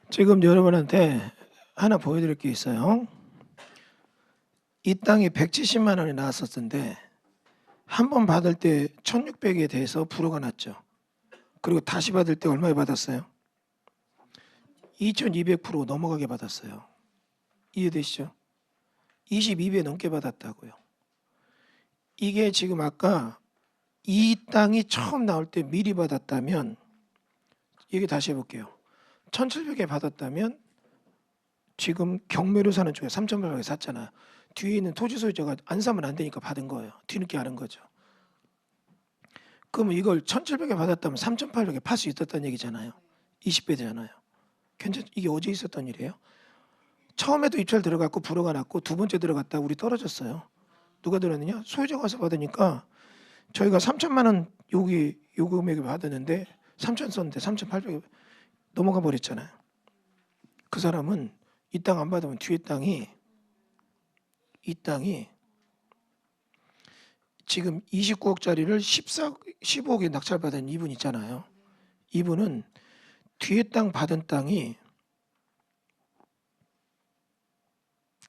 지금 여러분한테 하나 보여드릴 게 있어요. 이 땅이 170만 원이 나왔었는데 한 번 받을 때 1600에 대해서 불허가 났죠. 그리고 다시 받을 때 얼마에 받았어요? 2200% 넘어가게 받았어요. 이해되시죠? 22배 넘게 받았다고요. 이게 지금 아까 이 땅이 처음 나올 때 미리 받았다면, 얘기 다시 해볼게요. 1700에 받았다면 지금 경매로 사는 쪽에 3800에 샀잖아요. 뒤에 있는 토지 소유자가 안 사면 안 되니까 받은 거예요. 뒤늦게 하는 거죠. 그러면 이걸 1700에 받았다면 3800에 팔 수 있었다는 얘기잖아요. 20배 되잖아요. 이게 어제 있었던 일이에요. 처음에도 입찰 들어갔고 불허가 났고 두 번째 들어갔다 우리 떨어졌어요. 누가 들었느냐? 소유자가 와서 받으니까 저희가 3천만 원 여기 요 금액을 받았는데 3천 썼는데 3,800에 넘어가 버렸잖아요. 그 사람은 이 땅 안 받으면 뒤에 이 땅이 지금 29억짜리를 15억에 낙찰받은 이분 있잖아요. 이분은 뒤에 땅 받은 땅이,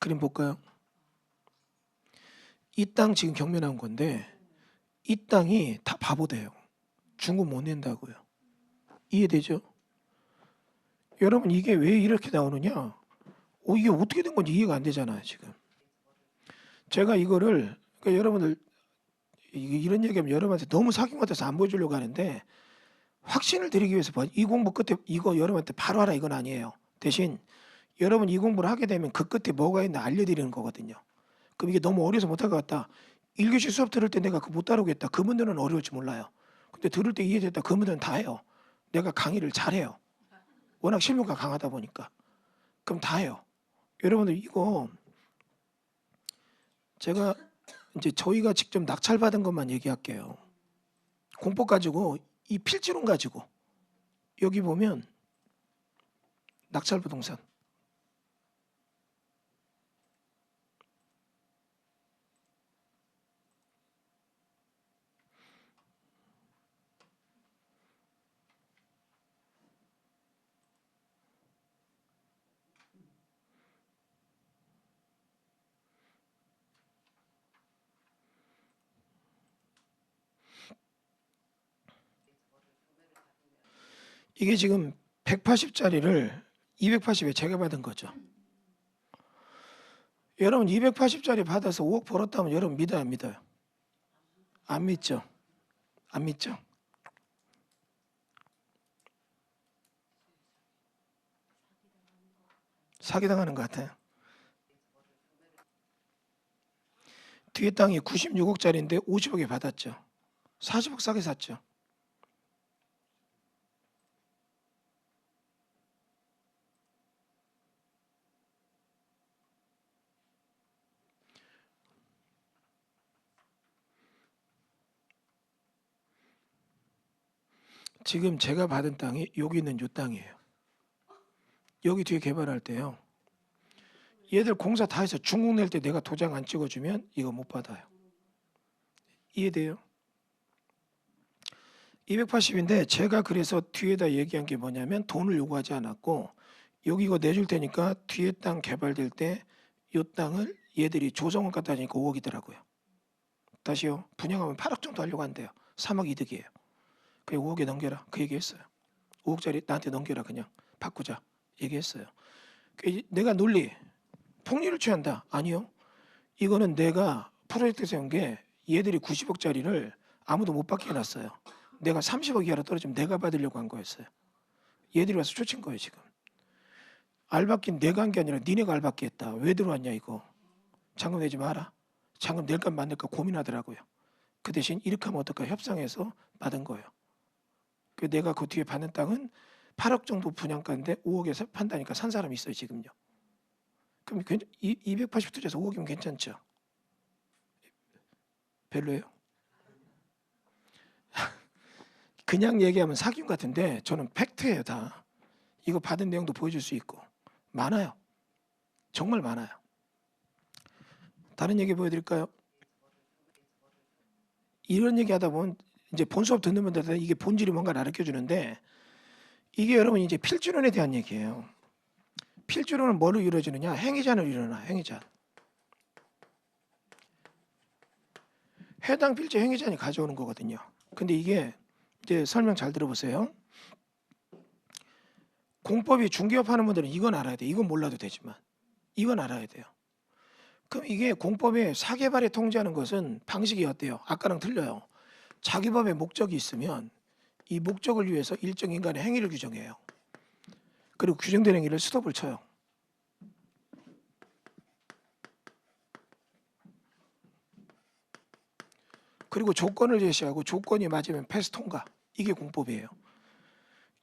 그림 볼까요? 이 땅 지금 경매 나온 건데 이 땅이 다 바보돼요. 중고 못 낸다고요. 이해되죠? 여러분 이게 왜 이렇게 나오느냐? 이게 어떻게 된 건지 이해가 안 되잖아요. 지금 제가 이거를, 그러니까 여러분들 이런 얘기하면 여러분한테 너무 사기꾼 같아서 안 보여주려고 하는데 확신을 드리기 위해서 이 공부 끝에 이거 여러분한테 바로 하라 이건 아니에요. 대신 여러분 이 공부를 하게 되면 그 끝에 뭐가 있나 알려드리는 거거든요. 그럼 이게 너무 어려서 못할 것 같다. 1교시 수업 들을 때 내가 못 다루겠다. 그분들은 어려울지 몰라요. 근데 들을 때 이해됐다. 그분들은 다 해요. 내가 강의를 잘해요. 워낙 실무가 강하다 보니까. 그럼 다 해요. 여러분들 이거 제가 이제 저희가 직접 낙찰받은 것만 얘기할게요. 공법 가지고 이 필지론 가지고 여기 보면 낙찰 부동산 이게 지금 180짜리를 280에 제가 받은 거죠. 여러분 280짜리 받아서 5억 벌었다면 여러분 믿어요 안 믿어요? 안 믿죠? 안 믿죠? 사기당하는 것 같아요. 뒤에 땅이 96억짜리인데 50억에 받았죠. 40억 싸게 샀죠. 지금 제가 받은 땅이 여기 있는 이 땅이에요. 여기 뒤에 개발할 때요. 얘들 공사 다 해서 중국 낼 때 내가 도장 안 찍어주면 이거 못 받아요. 이해돼요? 280인데 제가 그래서 뒤에다 얘기한 게 뭐냐면 돈을 요구하지 않았고 여기 이거 내줄 테니까 뒤에 땅 개발될 때 이 땅을 얘들이 조성을 갖다 주니까 5억이더라고요. 다시요. 분양하면 8억 정도 하려고 한대요. 3억 이득이에요. 그래 5억에 넘겨라. 그 얘기했어요. 5억짜리 나한테 넘겨라 그냥. 바꾸자. 얘기했어요. 내가 논리, 폭리를 취한다. 아니요. 이거는 내가 프로젝트 세운 게 얘들이 90억짜리를 아무도 못 받게 해놨어요. 내가 30억 이하로 떨어지면 내가 받으려고 한 거였어요. 얘들이 와서 쫓은 거예요 지금. 알받긴 내가 한 게 아니라 니네가 알받게 했다. 왜 들어왔냐 이거. 잔금 내지 마라. 잔금 낼까 말까 고민하더라고요. 그 대신 이렇게 하면 어떨까 협상해서 받은 거예요. 내가 그 뒤에 받는 땅은 8억 정도 분양가인데 5억에서 판다니까 산 사람이 있어요 지금요. 그럼 280 투자해서 5억이면 괜찮죠? 별로예요? 그냥 얘기하면 사기꾼 같은데 저는 팩트예요 다. 이거 받은 내용도 보여줄 수 있고 많아요. 정말 많아요. 다른 얘기 보여드릴까요? 이런 얘기 하다 보면 이제 본 수업 듣는 분들한테 이게 본질이 뭔가를 가르쳐 주는데 이게 여러분 이제 필지론에 대한 얘기예요. 필주로는 뭘로 이루어지느냐? 행위잔으로 일어나. 행위잔. 해당 필지 행위잔이 가져오는 거거든요. 근데 이게 이제 설명 잘 들어보세요. 공법이 중개업 하는 분들은 이건 알아야 돼. 이건 몰라도 되지만 이건 알아야 돼요. 그럼 이게 공법의 사개발에 통제하는 것은 방식이 어때요? 아까랑 틀려요. 자기 법의 목적이 있으면 이 목적을 위해서 일정 인간의 행위를 규정해요. 그리고 규정된 행위를 스톱을 쳐요. 그리고 조건을 제시하고 조건이 맞으면 패스 통과. 이게 공법이에요.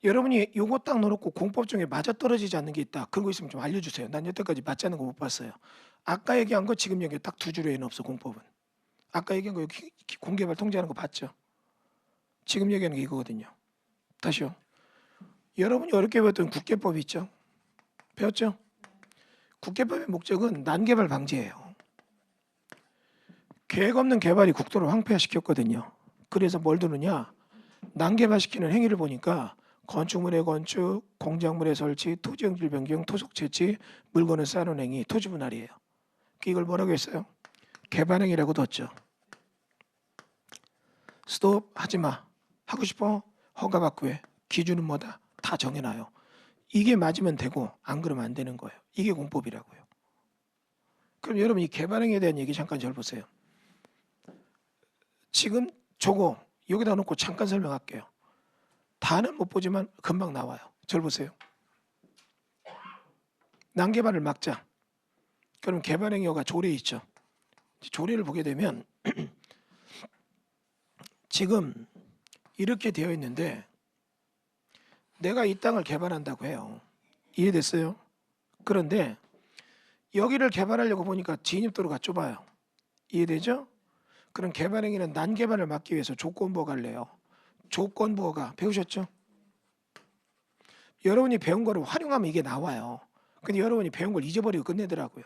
여러분이 요거 딱 넣어놓고 공법 중에 맞아떨어지지 않는 게 있다. 그런 거 있으면 좀 알려주세요. 난 여태까지 맞지 않는 거 못 봤어요. 아까 얘기한 거 지금 여기 딱 두 줄 외에는 없어. 공법은. 아까 얘기한 거 여기 공개발 통제하는 거 봤죠? 지금 얘기하는 게 이거거든요. 다시요. 여러분이 어렵게 배웠던 국계법 있죠? 배웠죠? 국계법의 목적은 난개발 방지예요. 계획 없는 개발이 국토를 황폐화시켰거든요. 그래서 뭘 두느냐? 난개발시키는 행위를 보니까 건축물의 건축, 공작물의 설치, 토지용질 변경, 토속 채취, 물건을 쌓아놓은 행위, 토지 분할이에요. 이걸 뭐라고 했어요? 개발행위라고 뒀죠. 스톱 하지 마. 하고 싶어? 허가받고 해. 기준은 뭐다? 다 정해놔요. 이게 맞으면 되고 안 그러면 안 되는 거예요. 이게 공법이라고요. 그럼 여러분 이 개발행위에 대한 얘기 잠깐 잘 보세요. 지금 저거 여기다 놓고 잠깐 설명할게요. 다는 못 보지만 금방 나와요. 절 보세요. 난개발을 막자. 그럼 개발행위가 조례에 있죠. 조례를 보게 되면 지금 이렇게 되어 있는데 내가 이 땅을 개발한다고 해요. 이해됐어요? 그런데 여기를 개발하려고 보니까 진입도로가 좁아요. 이해되죠? 그럼 개발행위는 난개발을 막기 위해서 조건부허가를 내요. 조건부허가 배우셨죠? 여러분이 배운 거를 활용하면 이게 나와요. 근데 여러분이 배운 걸 잊어버리고 끝내더라고요.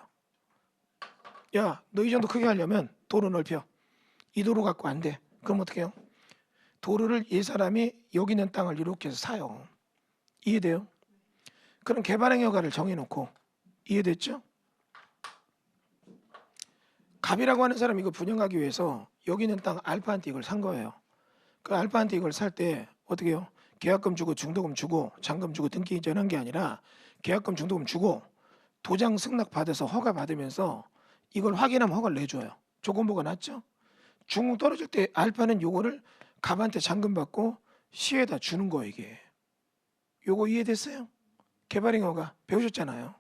야, 너 이 정도 크게 하려면 도로 넓혀. 이 도로 갖고 안 돼. 그럼 어떻게 해요? 도로를 이 사람이 여기 있는 땅을 이렇게 해서 사요. 이해돼요? 그럼 개발행위 허가를 정해놓고 이해됐죠? 갑이라고 하는 사람이 이거 분양하기 위해서 여기 있는 땅 알파한테 이걸 산 거예요. 그 알파한테 이걸 살 때 어떻게 해요? 계약금 주고 중도금 주고 잔금 주고 등기 이전한 게 아니라 계약금 중도금 주고 도장 승낙 받아서 허가 받으면서 이걸 확인하면 허가를 내줘요. 조건부가 났죠? 중국 떨어질 때 알파는 요거를 갑한테 잔금 받고 시에다 주는 거예요. 이게. 요거 이해됐어요? 개발행위 허가 배우셨잖아요.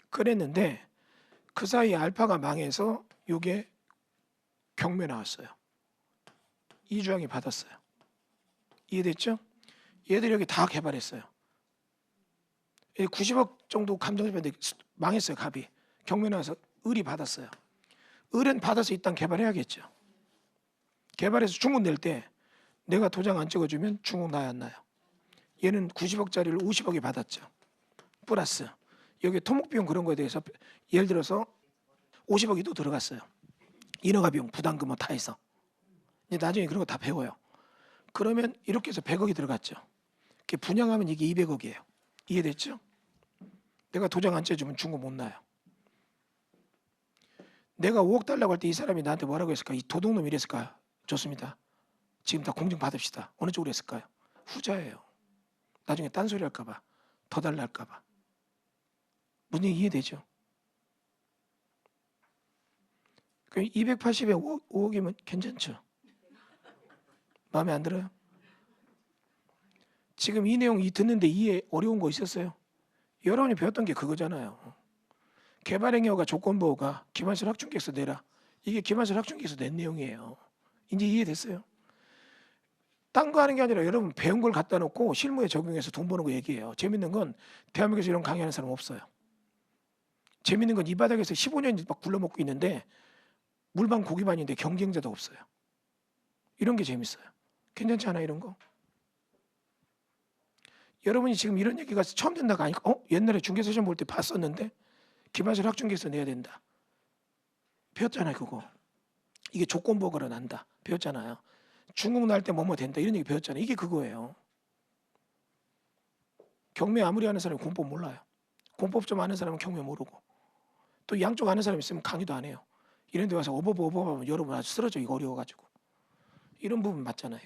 그랬는데 그 사이에 알파가 망해서 요게 경매 나왔어요. 이주영이 받았어요. 이해됐죠? 얘들이 여기 다 개발했어요. 90억 정도 감정집인데 망했어요. 갑이. 경매 나와서 을이 받았어요. 을은 받아서 이 땅 개발해야겠죠. 개발해서 중국 낼 때 내가 도장 안 찍어주면 중국 나야 안 나요? 얘는 90억짜리를 50억이 받았죠. 플러스 여기 토목비용 그런 거에 대해서 예를 들어서 50억이 또 들어갔어요. 인허가 비용, 부담금 뭐 다 해서. 나중에 그런 거 다 배워요. 그러면 이렇게 해서 100억이 들어갔죠. 분양하면 이게 200억이에요. 이해됐죠? 내가 도장 안 째주면 중국 못 나요. 내가 5억 달라고 할 때 이 사람이 나한테 뭐라고 했을까? 이 도둑놈 이랬을까? 좋습니다. 지금 다 공증 받읍시다. 어느 쪽으로 했을까요? 후자예요. 나중에 딴소리 할까 봐. 더 달라 할까 봐. 무슨 얘기 이해되죠? 280에 5억이면 괜찮죠? 마음에 안 들어요? 지금 이 내용 듣는데 이해 어려운 거 있었어요? 여러분이 배웠던 게 그거잖아요. 개발행위가 조건부호가 기반시설 확충계획서 내라. 이게 기반시설 확충계획서 낸 내용이에요. 이제 이해됐어요? 딴 거 하는 게 아니라 여러분 배운 걸 갖다 놓고 실무에 적용해서 돈 버는 거 얘기해요. 재밌는 건 대한민국에서 이런 강의하는 사람 없어요. 재밌는 건 이 바닥에서 15년 막 굴러먹고 있는데 물반 고기반인데 경쟁자도 없어요. 이런 게 재밌어요. 괜찮지 않아 이런 거? 여러분이 지금 이런 얘기가 처음 된다가 아니까 옛날에 중개사시험 볼 때 봤었는데 기반시설 확충계획서 내야 된다. 배웠잖아요 그거. 이게 조건부호가로 난다. 배웠잖아요. 중국 날 때 뭐뭐 된다 이런 얘기 배웠잖아요. 이게 그거예요. 경매 아무리 아는 사람이 공법 몰라요. 공법 좀 아는 사람은 경매 모르고 또 양쪽 아는 사람이 있으면 강의도 안 해요. 이런 데 와서 어버버 하면 여러분 아주 쓰러져 이거 어려워가지고 이런 부분 맞잖아요.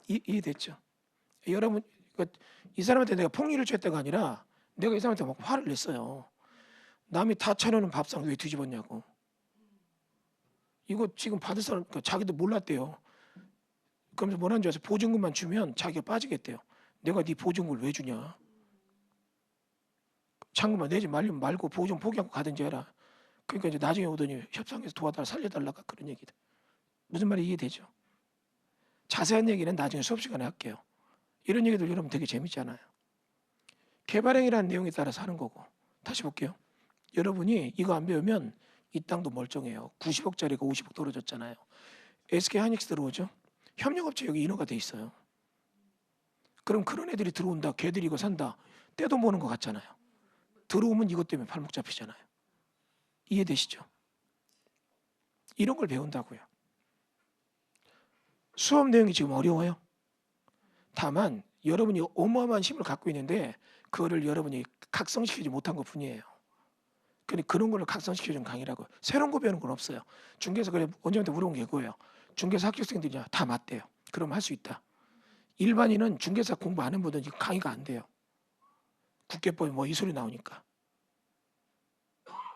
이거 이해됐죠? 여러분 이 사람한테 내가 폭리를 취했다가 아니라 내가 이 사람한테 막 화를 냈어요. 남이 다 차려놓은 밥상 왜 뒤집었냐고. 이거 지금 받을 사람 자기도 몰랐대요. 그러면서 뭐라는 줄 아세요? 보증금만 주면 자기가 빠지겠대요. 내가 네 보증금을 왜 주냐. 잔금만 내지 말고 보증 포기하고 가든지 해라. 그러니까 이제 나중에 오더니 협상해서 도와달라 살려달라가 그런 얘기다. 무슨 말이 이해되죠? 자세한 얘기는 나중에 수업 시간에 할게요. 이런 얘기들 여러분 되게 재밌잖아요. 개발행위라는 내용에 따라서 하는 거고. 다시 볼게요. 여러분이 이거 안 배우면 이 땅도 멀쩡해요. 90억짜리가 50억 떨어졌잖아요. SK 하이닉스 들어오죠? 협력업체 여기 인허가 돼 있어요. 그럼 그런 애들이 들어온다. 걔들이 이거 산다. 떼도 모는 것 같잖아요. 들어오면 이것 때문에 발목 잡히잖아요. 이해되시죠? 이런 걸 배운다고요. 수업 내용이 지금 어려워요. 다만 여러분이 어마어마한 힘을 갖고 있는데 그거를 여러분이 각성시키지 못한 것뿐이에요. 그러니까 그런 걸 각성시켜주는 강의라고. 새로운 거 배우는 건 없어요. 중개사 그래 원장한테 물어본 게 그거예요. 중개사 합격생들이 다 맞대요. 그럼 할 수 있다. 일반인은 중개사 공부 안 해보던 강의가 안 돼요. 국계법이 뭐 이 소리 나오니까.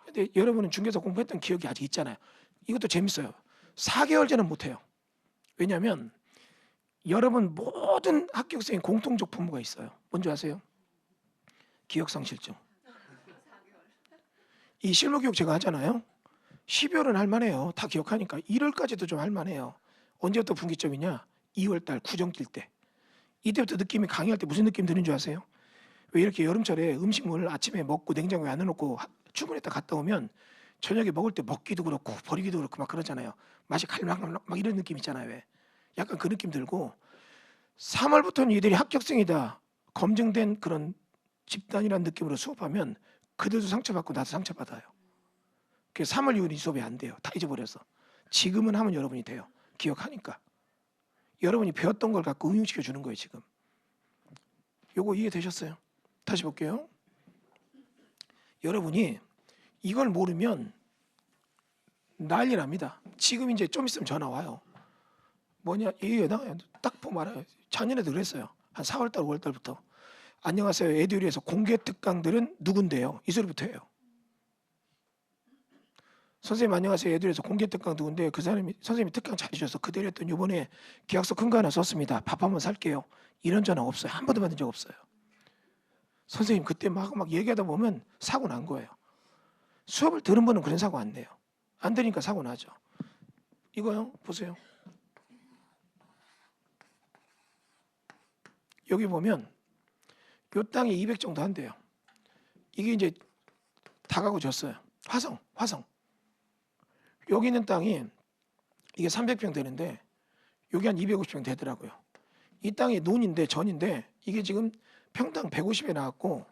근데 여러분은 중개사 공부했던 기억이 아직 있잖아요. 이것도 재밌어요. 4개월 전은 못해요. 왜냐하면 여러분 모든 합격생의 공통적 부모가 있어요. 뭔지 아세요? 기억상실증. 이 실무교육 제가 하잖아요. 12월은 할만해요. 다 기억하니까 1월까지도 좀 할만해요. 언제부터 분기점이냐? 2월달 구정 낄 때. 이때부터 느낌이 강의할 때 무슨 느낌 드는 줄 아세요? 왜 이렇게 여름철에 음식물 아침에 먹고 냉장고에 안 넣어놓고 출근했다 갔다 오면 저녁에 먹을 때 먹기도 그렇고 버리기도 그렇고 막 그러잖아요. 맛이 갈막갈막 막 이런 느낌 있잖아요. 왜? 약간 그 느낌 들고 3월부터는 이들이 합격생이다. 검증된 그런 집단이라는 느낌으로 수업하면 그들도 상처받고 나도 상처받아요. 그래서 3월 이후는 이 수업이 안 돼요. 다 잊어버려서. 지금은 하면 여러분이 돼요. 기억하니까. 여러분이 배웠던 걸 갖고 응용시켜 주는 거예요. 지금. 요거 이해되셨어요? 다시 볼게요. 여러분이 이걸 모르면 난리 납니다. 지금 이제 좀 있으면 전화 와요. 뭐냐? 딱 보면 알아요. 작년에도 그랬어요. 한 4월달, 5월달부터. 안녕하세요. 에듀리에서 공개 특강들은 누군데요? 이 소리부터 해요. 선생님 안녕하세요. 에듀리에서 공개 특강 누군데 그 사람이 선생님이 특강 잘해주셔서 그대로 했더니 이번에 계약서 큰 거 하나 썼습니다. 밥 한번 살게요. 이런 전화 없어요. 한 번도 받은 적 없어요. 선생님 그때 막 얘기하다 보면 사고 난 거예요. 수업을 들은 분은 그런 사고 안 내요. 안 들으니까 사고 나죠. 이거요. 보세요. 여기 보면 요 땅이 200 정도 한대요. 이게 이제 다 가고 졌어요. 화성. 여기 있는 땅이 이게 300평 되는데 여기 한 250평 되더라고요. 이 땅이 논인데 전인데 이게 지금 평당 150에 나왔고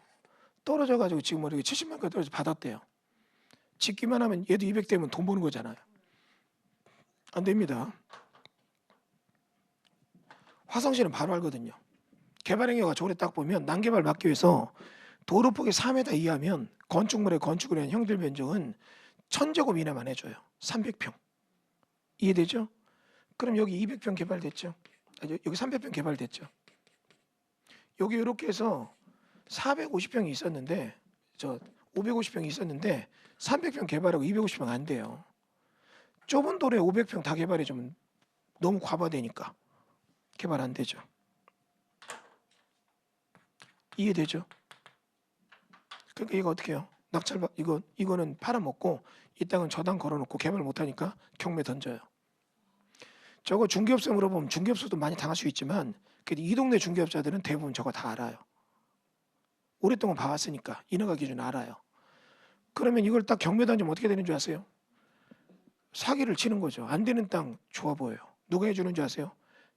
떨어져 가지고 지금 뭐 이렇게 70만까지 떨어져 받았대요. 짓기만 하면 얘도 200 되면 돈 버는 거잖아요. 안 됩니다. 화성시는 바로 알거든요. 개발행위가 저번에 딱 보면 난개발 막기 위해서 도로 폭이 4m 이하면 건축물에 건축을 위한 형질 변경은 1000제곱 이내만 해줘요. 300평. 이해되죠? 그럼 여기 200평 개발됐죠? 여기 300평 개발됐죠? 여기 이렇게 해서 450평이 있었는데 550평이 있었는데 300평 개발하고 250평 안 돼요. 좁은 도로에 500평 다 개발해주면 너무 과부하되니까 개발 안 되죠. 이해되죠? 그러니까 이거 어떻게 해요? 낙찰 이거는 팔아먹고 이 땅은 저당 걸어놓고 개발 못하니까 경매 던져요. 저거 중개업소 물어보면 중개업소도 많이 당할 수 있지만 그래도 이 동네 중개업자들은 대부분 저거 다 알아요. 오랫동안 봐왔으니까 인허가 기준 알아요. 그러면 이걸 딱 경매 던지면 어떻게 되는 줄 아세요? 사기를 치는 거죠. 안 되는 땅 좋아 보여요. 누가 해주는 줄 아세요?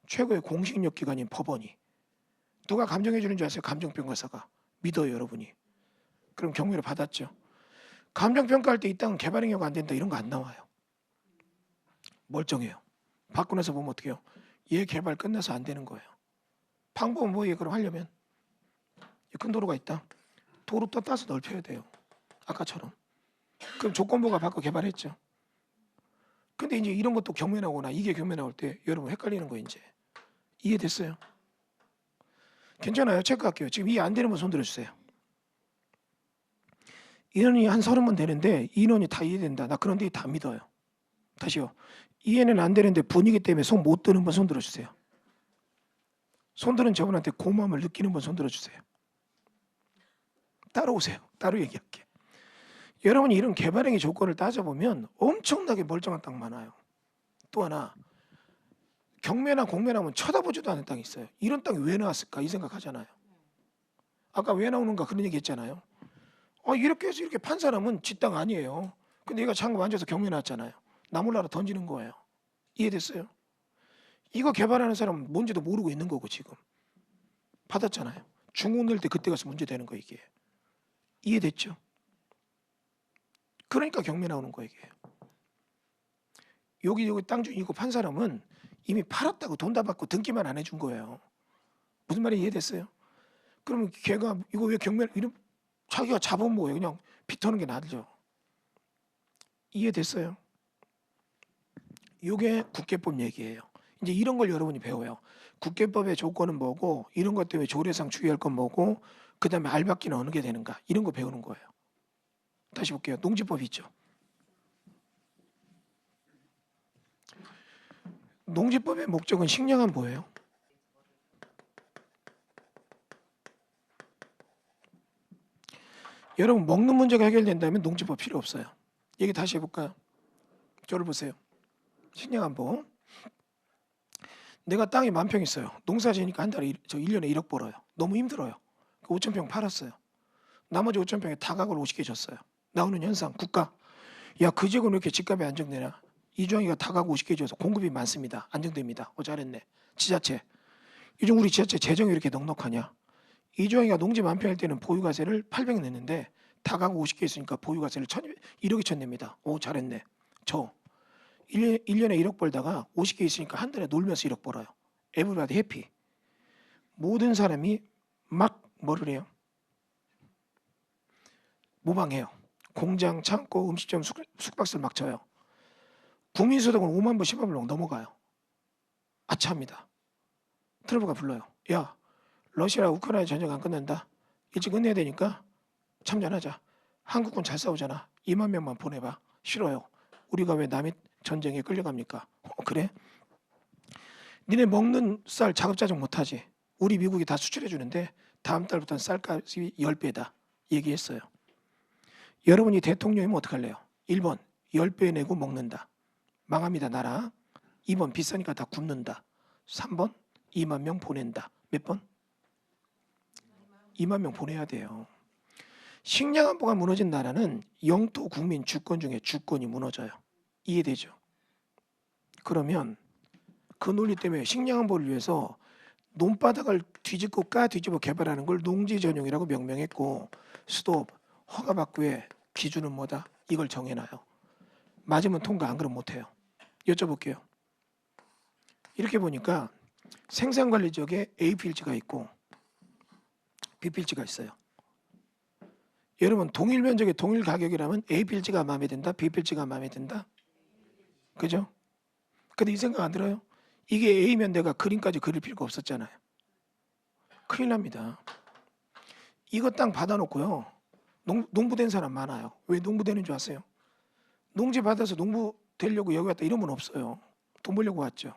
최고의 공식력 기관인 법원이. 누가 감정해 주는 줄 아세요? 감정평가사가. 믿어요 여러분이. 그럼 경매를 받았죠. 감정평가할 때 이 땅은 개발행위가 안 된다 이런 거 안 나와요. 멀쩡해요. 받고 나서 보면 어떻게 해요? 얘 개발 끝나서 안 되는 거예요. 방법은 뭐예요? 그럼 하려면 큰 도로가 있다. 도로 또 따서 넓혀야 돼요. 아까처럼. 그럼 조건부가 바꿔 개발했죠. 근데 이제 이런 것도 경매 나오거나 이게 경매 나올 때 여러분 헷갈리는 거 이제 이해됐어요? 괜찮아요? 체크할게요. 지금 이해 안 되는 분 손 들어주세요. 인원이 한 30번 되는데 인원이 다 이해된다. 나 그런데 다 믿어요. 다시요. 이해는 안 되는데 분위기 때문에 손 못 드는 분 손 들어주세요. 손 드는 저분한테 고마움을 느끼는 분 손 들어주세요. 따라오세요. 따로 얘기할게. 여러분이 이런 개발행위 조건을 따져보면 엄청나게 멀쩡한 땅 많아요. 또 하나 경매나 공매나 하면 쳐다보지도 않은 땅이 있어요. 이런 땅이 왜 나왔을까 이 생각하잖아요. 아까 왜 나오는가 그런 얘기 했잖아요. 이렇게 해서 이렇게 판 사람은 지 땅 아니에요. 근데 얘가 장금 앉아서 경매 나왔잖아요. 나 몰라라 던지는 거예요. 이해됐어요? 이거 개발하는 사람은 뭔지도 모르고 있는 거고 지금 받았잖아요. 중고 낼 때 그때 가서 문제 되는 거 이게. 이해됐죠? 그러니까 경매 나오는 거 이게. 여기 땅 주인이고 판 사람은 이미 팔았다고 돈 다 받고 등기만 안 해준 거예요. 무슨 말인지 이해됐어요? 그러면 걔가 이거 왜 경매를 이런 자기가 잡은 뭐예요? 그냥 빚터는 게 낫죠. 이해됐어요? 이게 국계법 얘기예요. 이제 이런 걸 여러분이 배워요. 국계법의 조건은 뭐고 이런 것 때문에 조례상 주의할 건 뭐고 그다음에 알박기는 어느 게 되는가 이런 거 배우는 거예요. 다시 볼게요. 농지법 있죠. 농지법의 목적은 식량은 뭐예요? 여러분 먹는 문제가 해결된다면 농지법 필요 없어요. 얘기 다시 해볼까요? 저를 보세요. 식량안보. 내가 땅이 10,000평 있어요. 농사 지으니까 한 달에 저 1년에 1억 벌어요. 너무 힘들어요. 5,000평 팔았어요. 나머지 5,000평에 다각을 50개 줬어요. 나오는 현상 국가. 야, 그 지역은 왜 이렇게 집값이 안정되나? 이주환이가 다각 50개 줘서 공급이 많습니다. 안정됩니다. 잘했네. 지자체. 요즘 우리 지자체 재정이 이렇게 넉넉하냐? 이주환이가 농지 10,000평 할 때는 보유가세를 800 냈는데 다각 50개 있으니까 보유가세를 1,100이 냈습니다. 잘했네. 저 1년에 1억 벌다가 50개 있으니까 한 달에 놀면서 1억 벌어요. 에브리바디 해피. 모든 사람이 막 뭐를 해요? 모방해요. 공장, 창고, 음식점, 숙박시를 막 쳐요. 국민소득은 5만 불, 10만 불 넘어가요. 아차합니다. 트럼프가 불러요. 야, 러시아 우크라이나 전쟁 안 끝난다. 일찍 끝내야 되니까 참전하자. 한국군 잘 싸우잖아. 2만 명만 보내봐. 싫어요. 우리가 왜 남의 전쟁에 끌려갑니까? 그래? 니네 먹는 쌀 자급자족 못하지. 우리 미국이 다 수출해 주는데 다음 달부터는 쌀값이 10배다. 얘기했어요. 여러분이 대통령이면 어떡할래요? 1번 10배 내고 먹는다. 망합니다 나라. 2번 비싸니까 다 굶는다. 3번 2만 명 보낸다. 몇 번? 2만 명 보내야 돼요. 식량 안보가 무너진 나라는 영토 국민 주권 중에 주권이 무너져요. 이해되죠? 그러면 그 논리 때문에 식량 안보를 위해서 논바닥을 뒤집고 뒤집어 개발하는 걸 농지 전용이라고 명명했고 스톱 허가받고 의 기준은 뭐다? 이걸 정해놔요. 맞으면 통과 안 그러면 못해요. 여쭤볼게요. 이렇게 보니까 생산관리 지역에 A 필지가 있고 B 필지가 있어요. 여러분 동일 면적의 동일 가격이라면 A 필지가 마음에 든다? B 필지가 마음에 든다? 그죠? 근데 이 생각 안 들어요? 이게 A면 내가 그림까지 그릴 필요가 없었잖아요. 큰일 납니다. 이거 땅 받아놓고요. 농부된 사람 많아요. 왜 농부되는 줄 아세요? 농지 받아서 농부 되려고 여기 왔다 이런 분 없어요. 돈 벌려고 왔죠.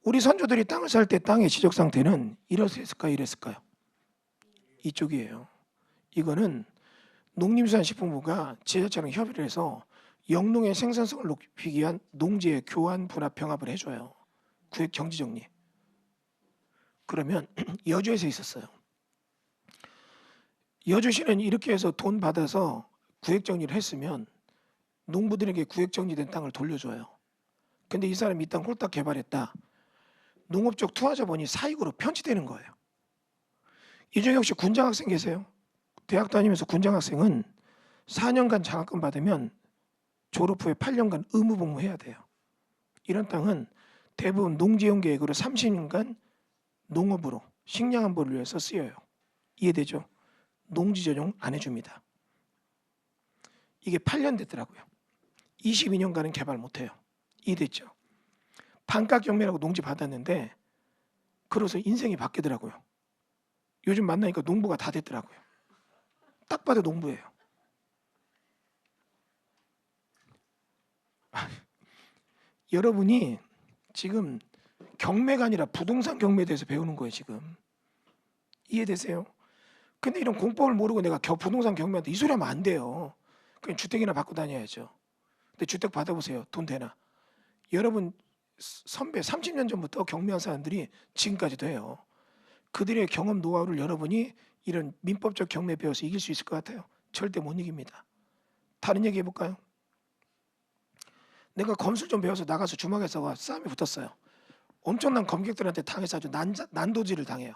우리 선조들이 땅을 살 때 땅의 지적 상태는 이랬을까요? 이랬을까요? 이쪽이에요. 이거는 농림수산식품부가 지자체랑 협의를 해서 영농의 생산성을 높이기 위한 농지의 교환, 분합, 병합을 해줘요. 구획 정지정리. 그러면 여주에서 있었어요. 여주시는 이렇게 해서 돈 받아서 구획 정리를 했으면 농부들에게 구획 정리된 땅을 돌려줘요. 근데 이 사람이 이 땅 홀딱 개발했다. 농업적 투하자본이 사익으로 편취되는 거예요. 이 중에 혹시 군장학생 계세요? 대학 다니면서 군장학생은 4년간 장학금 받으면 졸업 후에 8년간 의무복무해야 돼요. 이런 땅은 대부분 농지용 계획으로 30년간 농업으로 식량 안보를 위해서 쓰여요. 이해되죠? 농지 전용 안 해줍니다. 이게 8년 됐더라고요. 22년간은 개발 못해요. 이해됐죠? 반값 경매라고 농지 받았는데 그래서 인생이 바뀌더라고요. 요즘 만나니까 농부가 다 됐더라고요. 딱 봐도 농부예요. 여러분이 지금 경매가 아니라 부동산 경매에 대해서 배우는 거예요 지금. 이해되세요? 근데 이런 공법을 모르고 내가 부동산 경매한테 이 소리 하면 안 돼요. 그냥 주택이나 받고 다녀야죠. 근데 주택 받아보세요. 돈 되나? 여러분 선배 30년 전부터 경매한 사람들이 지금까지도 해요. 그들의 경험 노하우를 여러분이 이런 민법적 경매 배워서 이길 수 있을 것 같아요? 절대 못 이깁니다. 다른 얘기 해볼까요? 내가 검술 좀 배워서 나가서 주막에서 싸움이 붙었어요. 엄청난 검객들한테 당해서 아주 난도질을 당해요.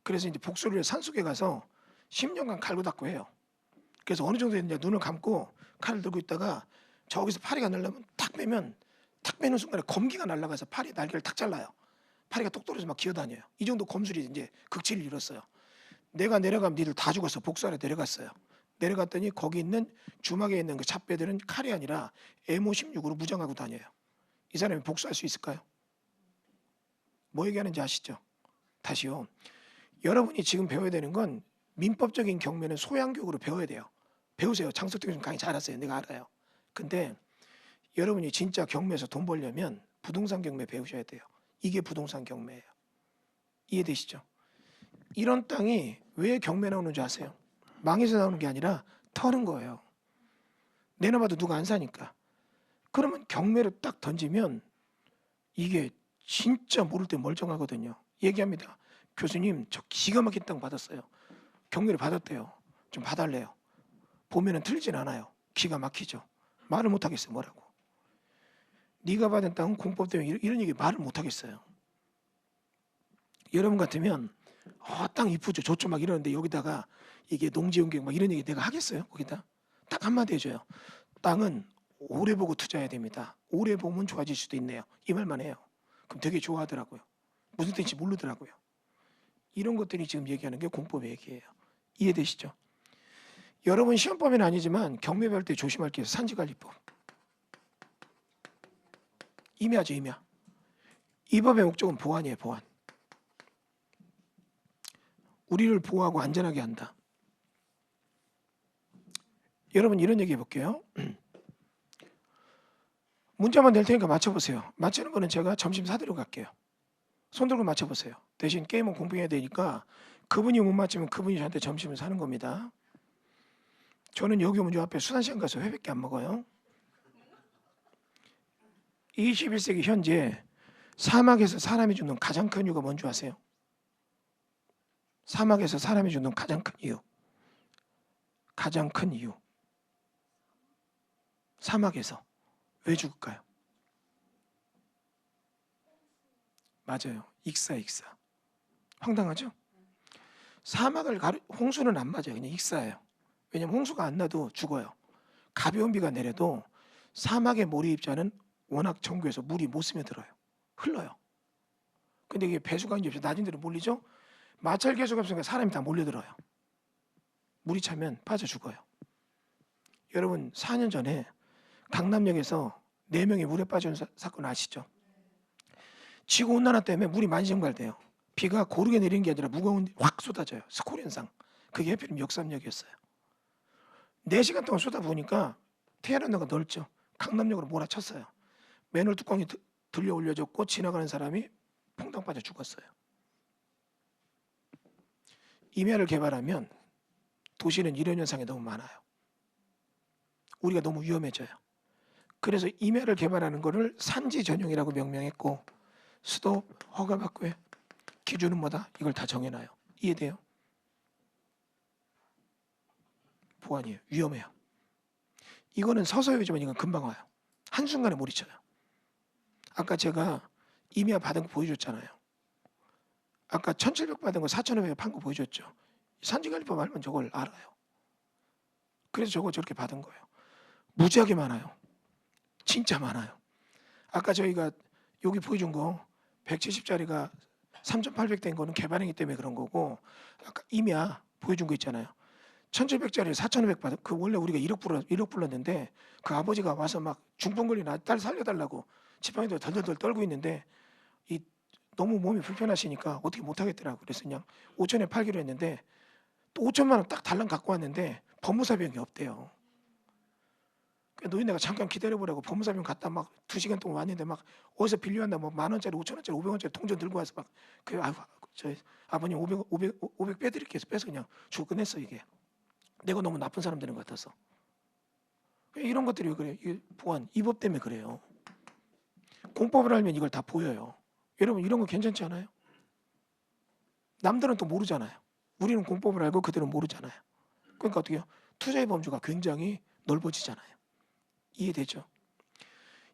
그래서 이제 복수를 산속에 가서 10년간 갈고 닦고 해요. 그래서 어느 정도 됐냐 눈을 감고 칼을 들고 있다가 저기서 파리가 날려면 탁 빼면 탁 빼는 순간에 검기가 날아가서 파리 날개를 탁 잘라요. 파리가 똑 떨어져서 막 기어다녀요. 이 정도 검술이 이제 극치를 이뤘어요. 내가 내려가면 니들 다 죽었어. 복수하러 내려갔어요. 내려갔더니 거기 있는 주막에 있는 그 잡배들은 칼이 아니라 M56으로 무장하고 다녀요. 이 사람이 복수할 수 있을까요? 뭐 얘기하는지 아시죠? 다시요. 여러분이 지금 배워야 되는 건 민법적인 경매는 소양교육으로 배워야 돼요. 배우세요. 장석태 교수님 강의 잘하세요. 내가 알아요. 근데 여러분이 진짜 경매에서 돈 벌려면 부동산 경매 배우셔야 돼요. 이게 부동산 경매예요. 이해되시죠? 이런 땅이 왜 경매 나오는 줄 아세요? 망해서 나오는 게 아니라 터는 거예요. 내놔봐도 누가 안 사니까. 그러면 경매를 딱 던지면 이게 진짜 모를 때 멀쩡하거든요. 얘기합니다. 교수님 저 기가 막힌 땅 받았어요. 경매를 받았대요. 좀 봐달래요. 보면은 틀리진 않아요. 기가 막히죠. 말을 못하겠어요. 뭐라고. 네가 받은 땅은 공법 때문에 이런 얘기 말을 못하겠어요. 여러분 같으면 땅 이쁘죠. 좋죠 막 이러는데 여기다가 이게 농지용경 막 이런 얘기 내가 하겠어요? 거기다 딱 한마디 해줘요. 땅은 오래 보고 투자해야 됩니다. 오래 보면 좋아질 수도 있네요. 이 말만 해요. 그럼 되게 좋아하더라고요. 무슨 뜻인지 모르더라고요. 이런 것들이 지금 얘기하는 게 공법의 얘기예요. 이해되시죠? 여러분 시험법은 아니지만 경매 배울 때 조심할 게 있어요. 산지관리법. 임야죠, 임야. 이 법의 목적은 보안이에요, 보안. 우리를 보호하고 안전하게 한다. 여러분 이런 얘기 해볼게요. 문자만 낼 테니까 맞춰보세요. 맞추는 거는 제가 점심 사드리고 갈게요. 손 들고 맞춰보세요. 대신 게임은 공평해야 되니까 그분이 못 맞추면 그분이 저한테 점심을 사는 겁니다. 저는 여기 오면 요 앞에 수산시장 가서 회밖에 안 먹어요. 21세기 현재 사막에서 사람이 죽는 가장 큰 이유가 뭔지 아세요? 사막에서 사람이 죽는 가장 큰 이유. 가장 큰 이유. 사막에서 왜 죽을까요? 맞아요. 익사. 황당하죠? 사막을 홍수는 안 맞아요. 그냥 익사예요. 왜냐면 홍수가 안 나도 죽어요. 가벼운 비가 내려도 사막의 모래입자는 워낙 정교해서 물이 못 스며들어요. 흘러요. 근데 이게 배수관이 없이 낮은 데로 몰리죠? 마찰 계수가 없으니까 사람이 다 몰려들어요. 물이 차면 빠져 죽어요. 여러분 4년 전에 강남역에서 4명이 물에 빠진 사건 아시죠? 지구온난화 때문에 물이 많이 증발돼요. 비가 고르게 내리는 게 아니라 무거운 확 쏟아져요. 스콜 현상. 그게 하필이면 역삼역이었어요. 4시간 동안 쏟아부으니까 테헤란로가 넓죠. 강남역으로 몰아쳤어요. 맨홀 뚜껑이 들려 올려졌고 지나가는 사람이 퐁당 빠져 죽었어요. 임야를 개발하면 도시는 이런 현상이 너무 많아요. 우리가 너무 위험해져요. 그래서 임야를 개발하는 것을 산지 전용이라고 명명했고 수도 허가받고 해. 기준은 뭐다? 이걸 다 정해놔요. 이해돼요? 보안이에요. 위험해요. 이거는 서서히지만 이건 금방 와요. 한순간에 몰이쳐요. 아까 제가 임야 받은 거 보여줬잖아요. 아까 1,700 받은 거 4,500 판 거 보여줬죠. 산지관리법 알면 저걸 알아요. 그래서 저거 저렇게 받은 거예요. 무지하게 많아요. 진짜 많아요. 아까 저희가 여기 보여준 거 170짜리가 3,800 된 거는 개발행위 때문에 그런 거고 아까 임야 보여준 거 있잖아요. 1,700짜리 4,500 받아. 그 원래 우리가 1억 불렀는데 그 아버지가 와서 막 중풍 걸린 딸 살려달라고 지팡이도 덜덜덜 떨고 있는데 이 너무 몸이 불편하시니까 어떻게 못 하겠더라고. 그래서 그냥 5천에 팔기로 했는데 또 5천만 원 딱 달랑 갖고 왔는데 법무사 비용이 없대요. 노인네가 잠깐 기다려보라고 법무사 비용 갔다 막 2시간 동안 왔는데 막 어디서 빌려왔나 뭐 10,000원짜리 5,000원짜리 500원짜리 통전 들고 와서 막 그 저 아버님 500 빼드릴게요 해서 빼서 그냥 주고 끝냈어. 이게 내가 너무 나쁜 사람 되는 것 같아서. 이런 것들이 왜 그래? 이 보안 이 법 때문에 그래요. 공법을 알면 이걸 다 보여요. 여러분 이런 거 괜찮지 않아요? 남들은 또 모르잖아요. 우리는 공법을 알고 그들은 모르잖아요. 그러니까 어떻게 해요? 투자의 범주가 굉장히 넓어지잖아요. 이해되죠?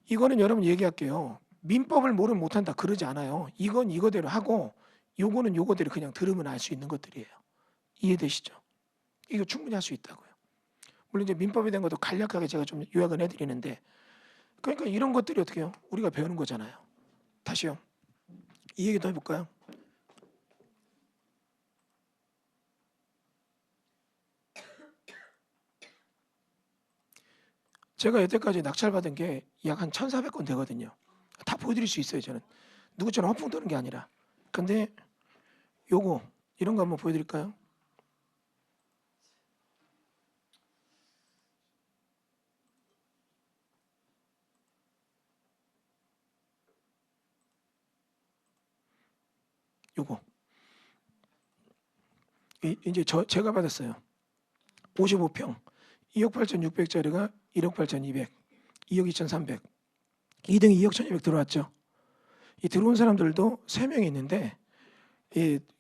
이거는 여러분 얘기할게요. 민법을 모르면 못한다 그러지 않아요. 이건 이거대로 하고 요거는 요거대로 그냥 들으면 알 수 있는 것들이에요. 이해되시죠? 이거 충분히 할 수 있다고요. 물론 이제 민법에 대한 것도 간략하게 제가 좀 요약은 해드리는데 그러니까 이런 것들이 어떻게 해요? 우리가 배우는 거잖아요. 다시요. 이 얘기 더 해볼까요? 제가 여태까지 낙찰받은 게 약 한 1,400건 되거든요. 다 보여드릴 수 있어요. 저는 누구처럼 허풍 떠는 게 아니라. 근데 요거 이런 거 한번 보여드릴까요? 요거 이제 제가 받았어요. 55평 2억 8,600짜리가 1억 8,200 2억 2,300 2등이 2억 1,200 들어왔죠. 이 들어온 사람들도 3명이 있는데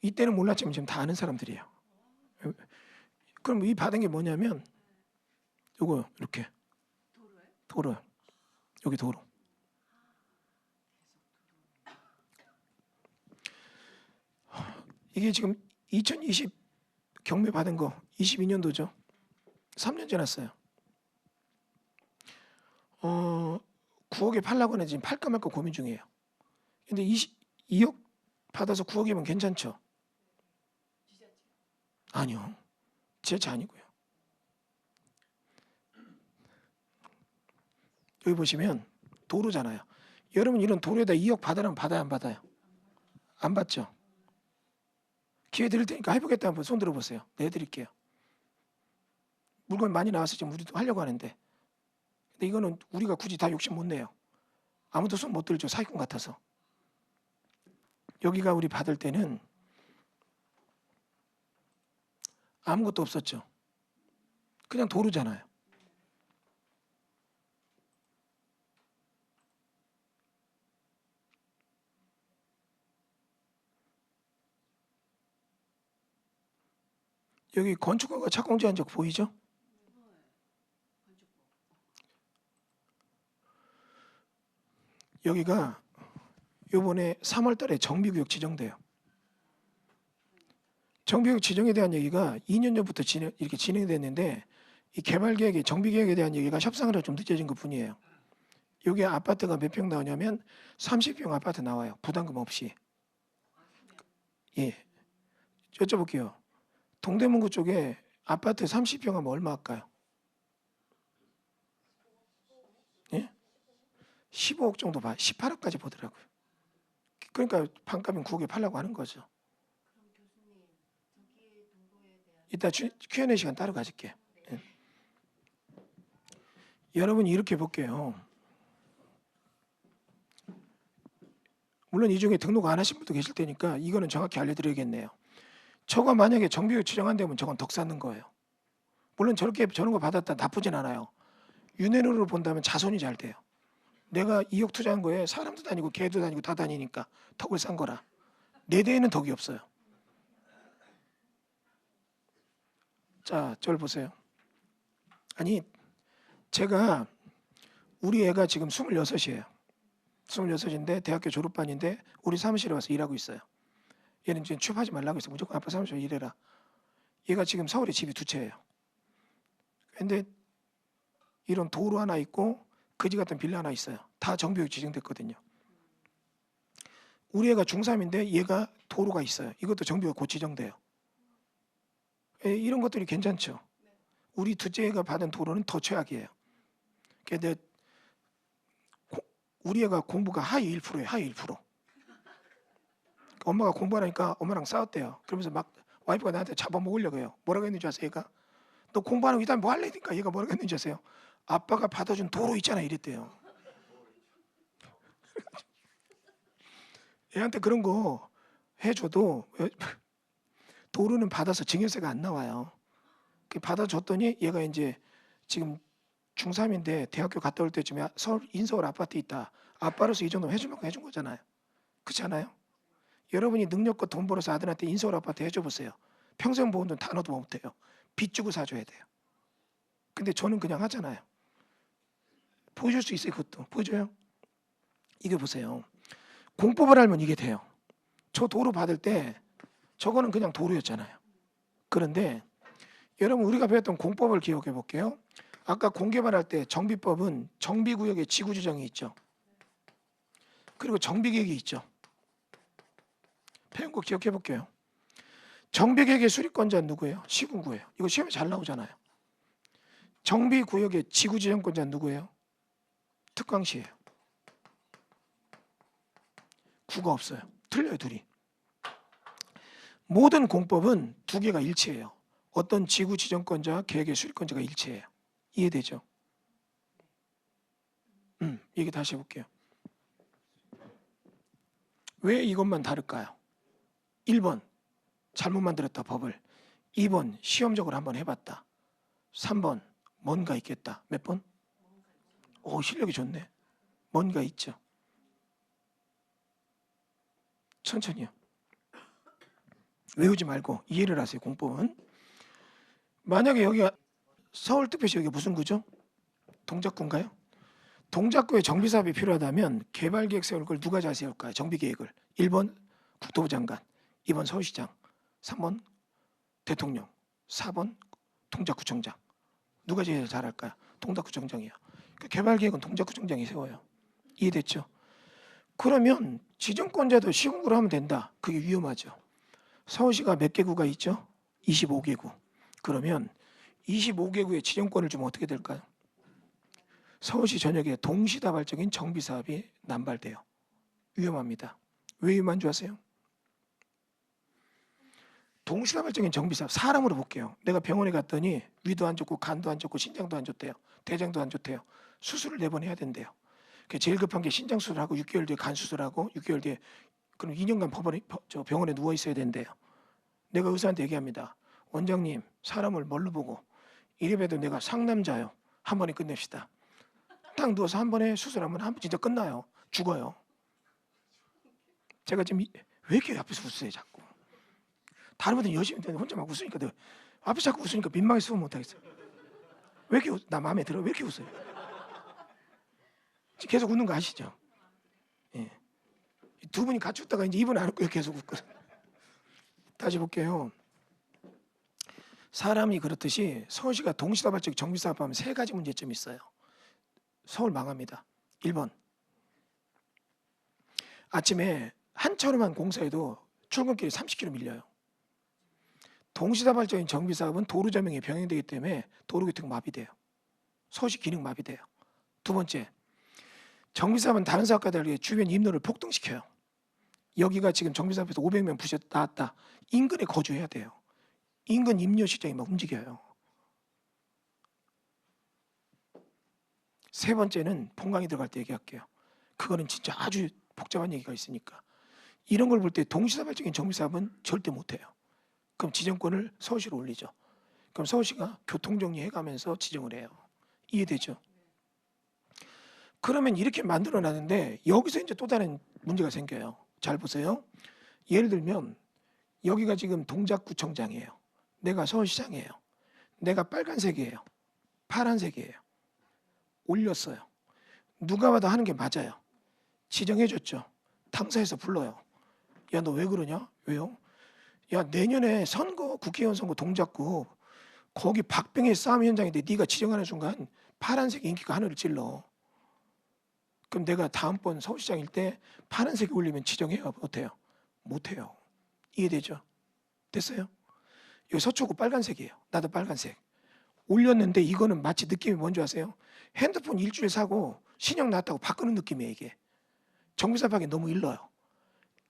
이때는 몰랐지만 지금 다 아는 사람들이에요. 그럼 이 받은 게 뭐냐면 요거 이렇게 도로 여기 도로 이게 지금 2020 경매 받은 거 22년도죠. 3년 지났어요. 9억에 팔라고 하는 지금 팔까 말까 고민 중이에요. 근데 2억 받아서 9억이면 괜찮죠? 아니요. 제 차 아니고요. 여기 보시면 도로잖아요. 여러분 이런 도로에다 2억 받으라면 받아요, 안 받아요? 안 받죠? 기회 드릴 테니까 해보겠다 한번 손 들어보세요. 내드릴게요. 물건 많이 나와서 지금 우리도 하려고 하는데 근데 이거는 우리가 굳이 다 욕심 못 내요. 아무도 손 못 들죠. 사기꾼 같아서. 여기가 우리 받을 때는 아무것도 없었죠. 그냥 도로잖아요. 여기 건축허가 착공제한 적 보이죠? 여기가 요번에 3월 달에 정비구역 지정돼요. 정비구역 지정에 대한 얘기가 2년 전부터 이렇게 진행됐는데 이 개발계획이 정비계획에 대한 얘기가 협상으로 좀 늦어진 것 뿐이에요. 여기 아파트가 몇 평 나오냐면 30평 아파트 나와요. 부담금 없이. 예. 여쭤볼게요. 동대문구 쪽에 아파트 30평 하면 얼마 할까요? 예? 15억 정도 봐. 18억까지 보더라고요. 그러니까 반값인 9억에 팔려고 하는 거죠. 이따 Q&A 시간 따로 가질게요. 예. 여러분이 이렇게 볼게요. 물론 이 중에 등록 안 하신 분도 계실 테니까 이거는 정확히 알려드려야겠네요. 저거 만약에 정비구역 지정한다면 저건 덕 쌓는 거예요. 물론 저런 거 받았다 나쁘진 않아요. 윤회로를 본다면 자손이 잘 돼요. 내가 2억 투자한 거에 사람도 다니고 개도 다니고 다 다니니까 덕을 싼 거라. 내 대에는 덕이 없어요. 자, 저를 보세요. 아니 제가 우리 애가 지금 26이에요. 26인데 대학교 졸업반인데 우리 사무실에 와서 일하고 있어요. 얘는 지금 취업하지 말라고 했어. 무조건 아빠 사무실에 일해라. 얘가 지금 서울에 집이 2채예요. 근데 이런 도로 하나 있고 거지 같은 빌라 하나 있어요. 다 정비구역 지정됐거든요. 우리 애가 중3인데 얘가 도로가 있어요. 이것도 정비가 곧 지정돼요. 이런 것들이 괜찮죠. 우리 둘째 애가 받은 도로는 더 최악이에요. 근데 우리 애가 공부가 하위 1%예요. 하위 1%. 엄마가 공부하니까 엄마랑 싸웠대요. 그러면서 막 와이프가 나한테 잡아먹으려고 해요. 뭐라고 했는지 아세요? 얘가 너 공부하는 거 이따 뭐 할래니까 얘가 뭐라고 했는지 아세요? 아빠가 받아준 도로 있잖아 이랬대요. 애한테 그런 거 해줘도 도로는 받아서 증여세가 안 나와요. 받아줬더니 얘가 이제 지금 중3인데 대학교 갔다 올 때쯤에 서울 인서울 아파트 있다. 아빠로서 이 정도면 해주면 해준 거잖아요. 그렇지 않아요? 여러분이 능력껏 돈 벌어서 아들한테 인서울 아파트 해줘 보세요. 평생 모은 돈 다 넣어도 못해요. 빚 주고 사줘야 돼요. 근데 저는 그냥 하잖아요. 보여줄 수 있어요. 그것도 보여줘요. 이게 보세요. 공법을 알면 이게 돼요. 저 도로 받을 때 저거는 그냥 도로였잖아요. 그런데 여러분 우리가 배웠던 공법을 기억해 볼게요. 아까 공개발할 때 정비법은 정비구역에 지구지정이 있죠. 그리고 정비계획이 있죠. 배운 거 기억해 볼게요. 정비계획의 수립권자는 누구예요? 시군구예요. 이거 시험에 잘 나오잖아요. 정비구역의 지구지정권자는 누구예요? 특광시예요. 구가 없어요. 틀려요 둘이. 모든 공법은 두 개가 일치해요. 어떤 지구지정권자와 계획의 수립권자가 일치해요. 이해되죠? 얘기 다시 해볼게요. 왜 이것만 다를까요? 1번 잘못 만들었다 법을. 2번 시험적으로 한번 해봤다. 3번 뭔가 있겠다. 몇 번? 오 실력이 좋네. 뭔가 있죠. 천천히요. 외우지 말고 이해를 하세요. 공법은. 만약에 여기가 서울특별시 여기가 무슨 구죠? 동작구인가요? 동작구에 정비사업이 필요하다면 개발계획 세울 걸 누가 잘 세울까요? 정비계획을. 1번 국토부 장관, 2번 서울시장, 3번 대통령, 4번 동작구청장. 누가 제일 잘할까요? 동작구청장이요. 그러니까 개발계획은 동작구청장이 세워요. 이해됐죠? 그러면 지정권자도 시군구로 하면 된다. 그게 위험하죠. 서울시가 몇 개구가 있죠? 25개구. 그러면 25개구의 지정권을 주면 어떻게 될까요? 서울시 전역에 동시다발적인 정비사업이 남발돼요. 위험합니다. 왜 위험한 줄 아세요? 동시다발적인 정비사업, 사람으로 볼게요. 내가 병원에 갔더니 위도 안 좋고 간도 안 좋고 신장도 안 좋대요. 대장도 안 좋대요. 수술을 4번 해야 된대요. 제일 급한 게 신장 수술하고 6개월 뒤에 간 수술하고 6개월 뒤에 그럼 2년간 병원에 누워 있어야 된대요. 내가 의사한테 얘기합니다. 원장님 사람을 뭘로 보고 이래봬도 내가 상남자요. 한 번에 끝냅시다. 딱 누워서 한 번에 수술하면 한 번 진짜 끝나요. 죽어요. 제가 지금 왜 이렇게 앞에서 웃어요 자꾸. 다른 분들은 열심히 되는데 혼자 막 웃으니까 내가 앞에서 자꾸 웃으니까 민망해서 수업 못하겠어요. 왜 이렇게 나 마음에 들어? 왜 이렇게 웃어요? 계속 웃는 거 아시죠? 예. 두 분이 같이 웃다가 이제 입은 안 웃고 계속 웃거든요. 다시 볼게요. 사람이 그렇듯이 서울시가 동시다발적 정비사업하면 3가지 문제점이 있어요. 서울 망합니다. 1번 아침에 한 차로만 공사해도 출근길이 30km 밀려요. 동시다발적인 정비사업은 도로 조명이 병행되기 때문에 도로교통 마비돼요. 서울시 기능 마비돼요. 두 번째 정비사업은 다른 사업과 다르게 주변 인구를 폭등시켜요. 여기가 지금 정비사업에서 500명 부셔 나왔다. 인근에 거주해야 돼요. 인근 임료 시장이 막 움직여요. 세 번째는 본강의 들어갈 때 얘기할게요. 그거는 진짜 아주 복잡한 얘기가 있으니까. 이런 걸 볼 때 동시다발적인 정비사업은 절대 못해요. 그럼 지정권을 서울시로 올리죠. 그럼 서울시가 교통정리해가면서 지정을 해요. 이해되죠? 그러면 이렇게 만들어놨는데 여기서 이제 또 다른 문제가 생겨요. 잘 보세요. 예를 들면 여기가 지금 동작구청장이에요. 내가 서울시장이에요. 내가 빨간색이에요. 파란색이에요. 올렸어요. 누가 봐도 하는 게 맞아요. 지정해줬죠. 당사에서 불러요. 야, 너 왜 그러냐? 왜요? 야, 내년에 선거, 국회의원 선거 동작구 거기 박빙의 싸움 현장인데 네가 지정하는 순간 파란색 인기가 하늘을 찔러. 그럼 내가 다음번 서울시장일 때 파란색이 올리면 지정해요? 못해요? 못해요. 이해되죠? 됐어요? 여기 서초구 빨간색이에요. 나도 빨간색. 올렸는데 이거는 마치 느낌이 뭔지 아세요? 핸드폰 일주일 사고 신형 나왔다고 바꾸는 느낌이에요. 이게 정비사박이 너무 일러요.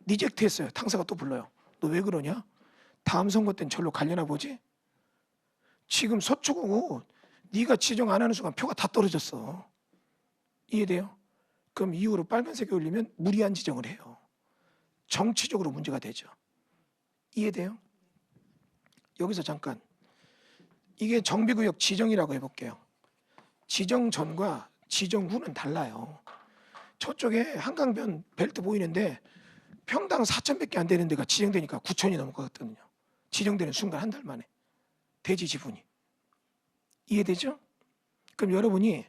리젝트 했어요. 당사가 또 불러요. 너 왜 그러냐? 다음 선거 때는 절로 가려나 보지? 지금 서초구 네가 지정 안 하는 순간 표가 다 떨어졌어. 이해돼요? 그럼 이후로 빨간색이 올리면 무리한 지정을 해요. 정치적으로 문제가 되죠. 이해돼요? 여기서 잠깐 이게 정비구역 지정이라고 해볼게요. 지정 전과 지정 후는 달라요. 저쪽에 한강변 벨트 보이는데 평당 4,000밖에 안 되는 데가 지정되니까 9,000이 넘어가거든요. 지정되는 순간 한 달 만에 대지 지분이. 이해되죠? 그럼 여러분이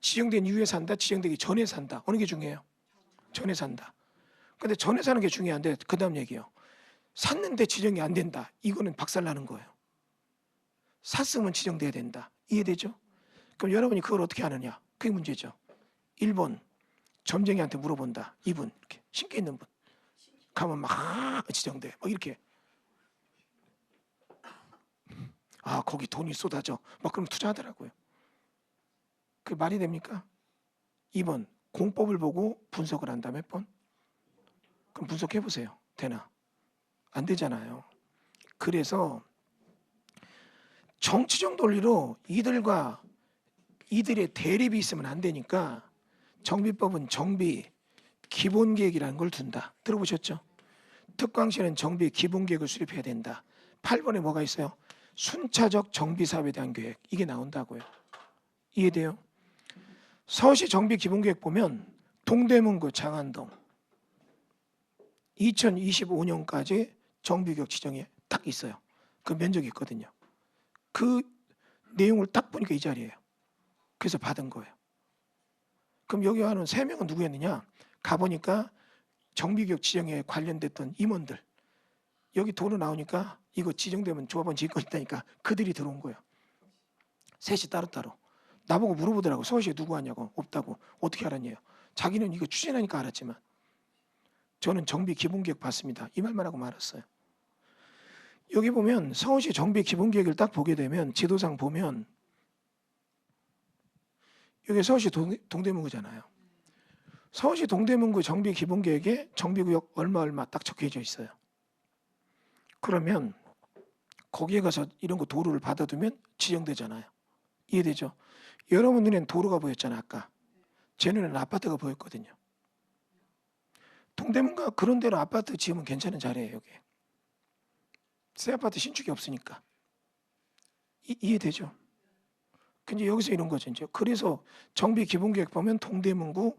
지정된 이후에 산다, 지정되기 전에 산다. 어느 게 중요해요? 전에 산다. 근데 전에 사는 게 중요한데 그 다음 얘기예요. 샀는데 지정이 안 된다. 이거는 박살나는 거예요. 샀으면 지정돼야 된다. 이해되죠? 그럼 여러분이 그걸 어떻게 하느냐? 그게 문제죠. 1번 점쟁이한테 물어본다. 2번 이렇게 신께 있는 분 가면 막 지정돼. 막 이렇게 거기 돈이 쏟아져. 막 그럼 투자하더라고요. 그 말이 됩니까? 2번 공법을 보고 분석을 한다. 몇 번? 그럼 분석해 보세요. 되나? 안 되잖아요. 그래서 정치적 논리로 이들의 대립이 있으면 안 되니까 정비법은 정비 기본계획이라는 걸 둔다. 들어보셨죠? 특광시는 정비 기본계획을 수립해야 된다. 8번에 뭐가 있어요? 순차적 정비사업에 대한 계획. 이게 나온다고요. 이해돼요? 서울시 정비 기본계획 보면 동대문구 장안동 2025년까지 정비구역 지정이 딱 있어요. 그 면적이 있거든요. 그 내용을 딱 보니까 이 자리예요. 그래서 받은 거예요. 그럼 여기 하는 3명은 누구였느냐? 가보니까 정비구역 지정에 관련됐던 임원들. 여기 도로 나오니까 이거 지정되면 조합원 지을 거 있다니까 그들이 들어온 거예요. 셋이 따로따로. 나보고 물어보더라고. 서울시에 누구 하냐고. 없다고. 어떻게 알았냐요. 자기는 이거 추진하니까 알았지만 저는 정비 기본계획 봤습니다. 이 말만 하고 말았어요. 여기 보면 서울시 정비 기본계획을 딱 보게 되면 지도상 보면 여기 서울시 동대문구잖아요. 서울시 동대문구 정비 기본계획에 정비구역 얼마 딱 적혀져 있어요. 그러면 거기에 가서 이런 거 도로를 받아두면 지정되잖아요. 이해되죠? 여러분 눈에는 도로가 보였잖아 아까. 제 눈에는 아파트가 보였거든요. 동대문가 그런 데로 아파트 지으면 괜찮은 자리예요. 여기. 새 아파트 신축이 없으니까. 이해되죠? 근데 여기서 이런 거죠. 이제 그래서 정비 기본계획 보면 동대문구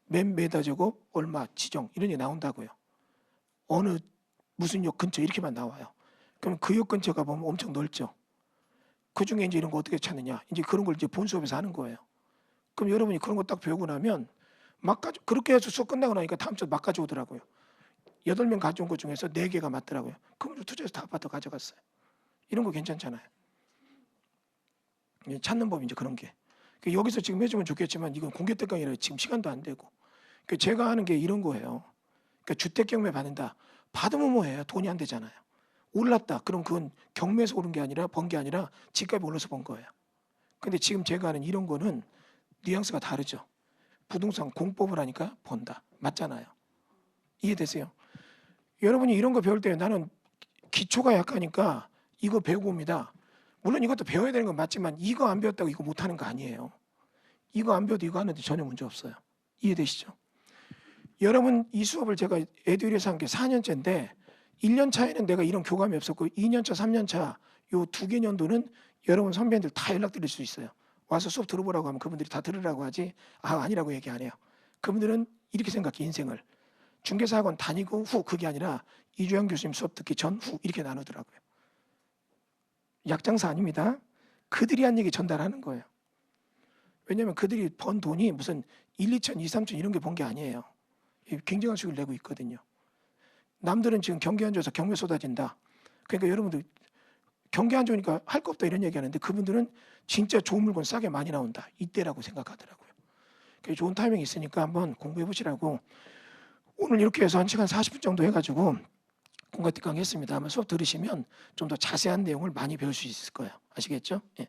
몇 메다 제곱 얼마 지정 이런 게 나온다고요. 어느 무슨 역 근처 이렇게만 나와요. 그럼 그 역 근처가 보면 엄청 넓죠. 그 중에 이제 이런 거 어떻게 찾느냐. 이제 그런 걸 이제 본 수업에서 하는 거예요. 그럼 여러분이 그런 거 딱 배우고 나면 그렇게 해서 수업 끝나고 나니까 다음 주에 막 가져오더라고요. 8명 가져온 것 중에서 4개가 맞더라고요. 그럼 투자해서 다 아파트 가져갔어요. 이런 거 괜찮잖아요. 찾는 법이 이제 그런 게. 여기서 지금 해주면 좋겠지만 이건 공개특강이라 지금 시간도 안 되고. 제가 하는 게 이런 거예요. 주택 경매 받는다. 받으면 뭐해요? 돈이 안 되잖아요. 올랐다. 그럼 그건 경매에서 오른 게 아니라 번 게 아니라 집값이 올라서 번 거예요. 근데 지금 제가 하는 이런 거는 뉘앙스가 다르죠. 부동산 공법을 하니까 번다. 맞잖아요. 이해되세요? 여러분이 이런 거 배울 때 나는 기초가 약하니까 이거 배우고 옵니다. 물론 이것도 배워야 되는 건 맞지만 이거 안 배웠다고 이거 못하는 거 아니에요. 이거 안 배워도 이거 하는데 전혀 문제 없어요. 이해되시죠? 여러분 이 수업을 제가 에듀윌에서 한 게 4년째인데 1년 차에는 내가 이런 교감이 없었고 2년 차, 3년 차 요 2개 년도는 여러분 선배님들 다 연락드릴 수 있어요. 와서 수업 들어보라고 하면 그분들이 다 들으라고 하지 아니라고 얘기 안 해요. 그분들은 이렇게 생각해 인생을. 중개사학원 다니고 후 그게 아니라 이주영 교수님 수업 듣기 전 후 이렇게 나누더라고요. 약장사 아닙니다. 그들이 한 얘기 전달하는 거예요. 왜냐하면 그들이 번 돈이 무슨 1, 2천, 2, 3천 이런 게 번 게 아니에요. 굉장한 수익을 내고 있거든요. 남들은 지금 경기 안 좋아서 경매 쏟아진다. 그러니까 여러분들 경기 안 좋으니까 할 거 없다 이런 얘기하는데 그분들은 진짜 좋은 물건 싸게 많이 나온다. 이때라고 생각하더라고요. 좋은 타이밍이 있으니까 한번 공부해 보시라고 오늘 이렇게 해서 1시간 40분 정도 해가지고 공과 특강 했습니다. 아마 수업 들으시면 좀 더 자세한 내용을 많이 배울 수 있을 거예요. 아시겠죠? 예.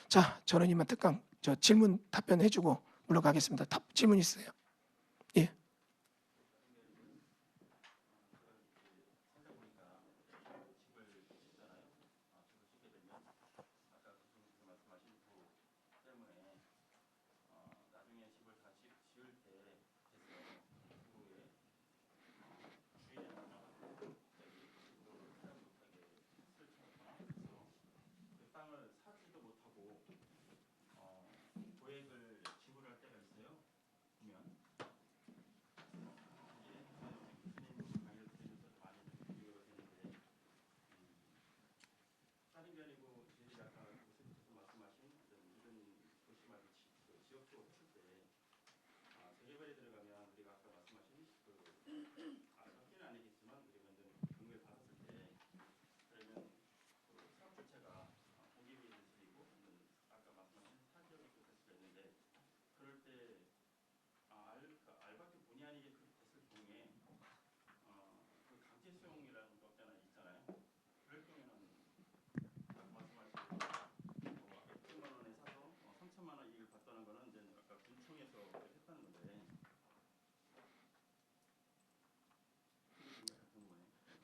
자, 저는 이만 특강 질문 답변해주고 물러가겠습니다. 질문 있어요? 예.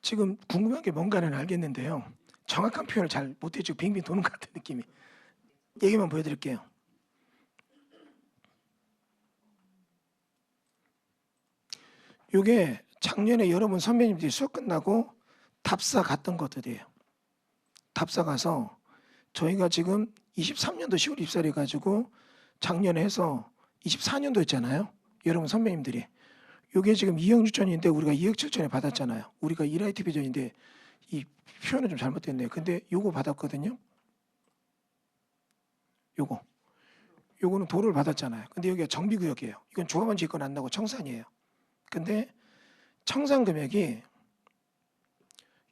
지금 궁금한 게 뭔가는 알겠는데요. 정확한 표현을 잘 못해주고 빙빙 도는 것 같은 느낌이. 얘기만 보여드릴게요. 이게 작년에 여러분 선배님들이 수업 끝나고 답사 갔던 것들이에요. 답사 가서 저희가 지금 23년도 10월 입사를 해가지고 작년에 해서 24년도 했잖아요. 여러분 선배님들이. 이게 지금 2억 6천인데 우리가 2억 7천에 받았잖아요. 우리가 1IT 비전인데 이 표현은 좀 잘못됐네요. 근데 요거 받았거든요. 요거는 도를 받았잖아요. 근데 여기가 정비구역이에요. 이건 조합원 지권 안 나고 청산이에요. 근데 청산 금액이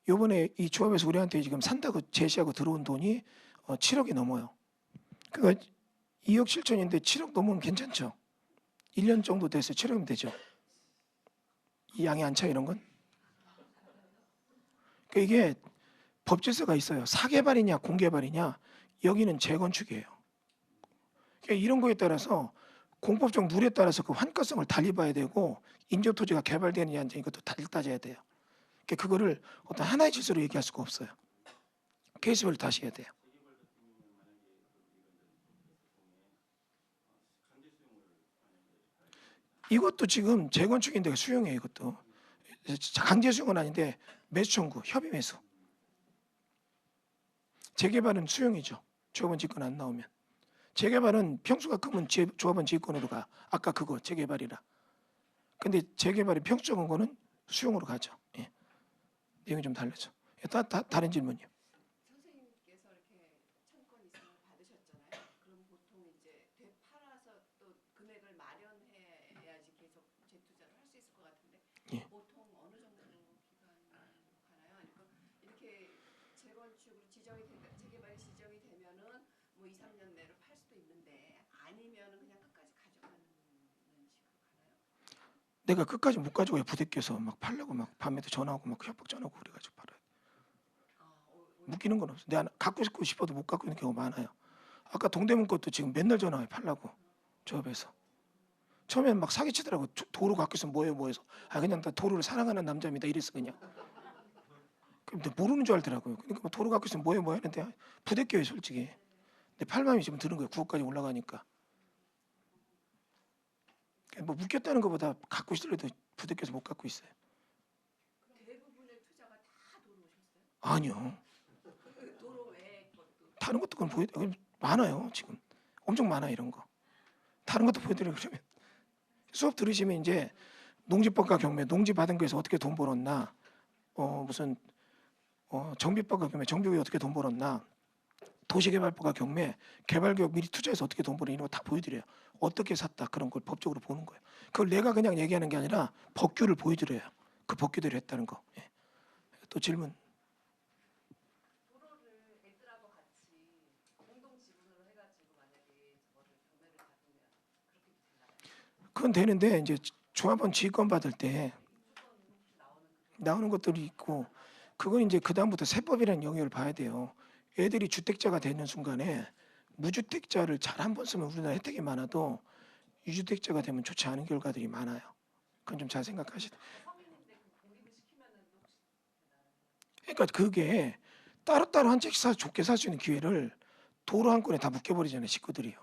요번에 이 조합에서 우리한테 지금 산다고 제시하고 들어온 돈이 7억이 넘어요. 그러니까 2억 7천인데 7억 넘으면 괜찮죠. 1년 정도 돼서 7억이면 되죠. 이 양이 안 차 이런 건. 그러니까 이게 법질서가 있어요. 사개발이냐 공개발이냐 여기는 재건축이에요. 그러니까 이런 거에 따라서 공법적 룰에 따라서 그 환가성을 달리 봐야 되고 인접 토지가 개발되느냐 안 이것도 달리 따져야 돼요. 그러니까 그거를 어떤 하나의 질서로 얘기할 수가 없어요. 케이스별로 다시 해야 돼요. 이것도 지금 재건축인데 수용해요. 이것도 강제 수용은 아닌데 매수 청구, 협의 매수. 재개발은 수용이죠. 조합원 지권 안 나오면. 재개발은 평수가 크면 조합원 지권으로 가. 아까 그거 재개발이라. 근데 재개발이 평수 적은 거는 수용으로 가죠. 예. 내용이 좀 달라져. 다른 질문이요. 선생님께서 이렇게 청권 이상을 받으셨잖아요. 그럼 보통 이제 되팔아서 또 금액을 마련해야지 계속 재투자를 할 수 있을 것 같은데 예. 보통 어느 정도 기간이 가나요? 아니면 이렇게 재건축으로 재개발이 지정이 되면은 뭐 2, 3년 내로 팔 수도 있는데 아니면은 그냥 끝까지 가져가는 식으로 가나요? 내가 끝까지 못 가지고 부대껴서 막 팔려고 막 밤에도 전화하고 막 협박 전화하고 그래가지고 팔아요. 묶이는 건 없어. 내가 갖고 싶어도 못 갖고 있는 경우가 많아요. 아까 동대문 것도 지금 맨날 전화해 팔라고 조합에서. 처음에는 막 사기치더라고. 도로 갖고 있으면 뭐해요 해서. 그냥 나 도로를 사랑하는 남자입니다 이랬어 그냥. 근데 모르는 줄 알더라고요. 그러니까 뭐 도로 갖고 있으면 뭐해 하는데 부대껴요 솔직히. 근데 팔맘이 지금 드는 거예요. 9억까지 올라가니까. 뭐 묶였다는 것보다 갖고 있으려도 부대껴서 못 갖고 있어요. 대부분의 투자가 다 도로 오셨어요? 아니요. 도로 외에 것도 다른 것도 그럼 많아요 지금. 엄청 많아 이런 거. 다른 것도 보여드려요 그러면. 수업 들으시면 이제 농지법과 경매, 농지 받은 거에서 어떻게 돈 벌었나, 무슨 정비법과 경매, 정비구에 어떻게 돈 벌었나, 도시개발법과 경매, 개발교육 미리 투자해서 어떻게 돈 벌었나 이런 거 다 보여드려요. 어떻게 샀다 그런 걸 법적으로 보는 거예요. 그걸 내가 그냥 얘기하는 게 아니라 법규를 보여드려요. 그 법규대로 했다는 거. 예. 또 질문. 도로를 애들하고 같이 공동 지분으로 해가지고 만약에 저거를 경매를 받으면 그렇게 되나요? 그건 되는데 이제 조합원 지휘권 받을 때 나오는 것들이 있고 그건 이제 그 다음부터 세법이라는 영역을 봐야 돼요. 애들이 주택자가 되는 순간에 무주택자를 잘 한 번 쓰면 우리나라 혜택이 많아도 유주택자가 되면 좋지 않은 결과들이 많아요. 그건 좀 잘 생각하시다. 그러니까 그게 따로따로 한 채씩 사서 좋게 살 수 있는 기회를 도로 한 건에 다 묶여버리잖아요. 식구들이요.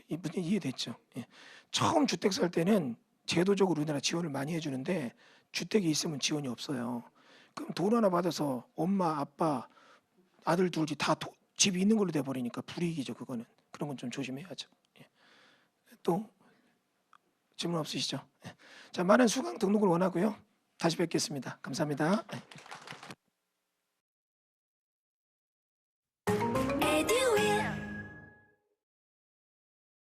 이 문제 이해됐죠? 예. 처음 주택 살 때는 제도적으로 우리나라 지원을 많이 해주는데 주택이 있으면 지원이 없어요. 그럼 돈 하나 받아서 엄마, 아빠, 아들 둘이 다 집이 있는 걸로 돼버리니까 불이익이죠. 그거는. 그런 건 좀 조심해야죠. 예. 또 질문 없으시죠? 예. 자, 많은 수강 등록을 원하고요. 다시 뵙겠습니다. 감사합니다. 예.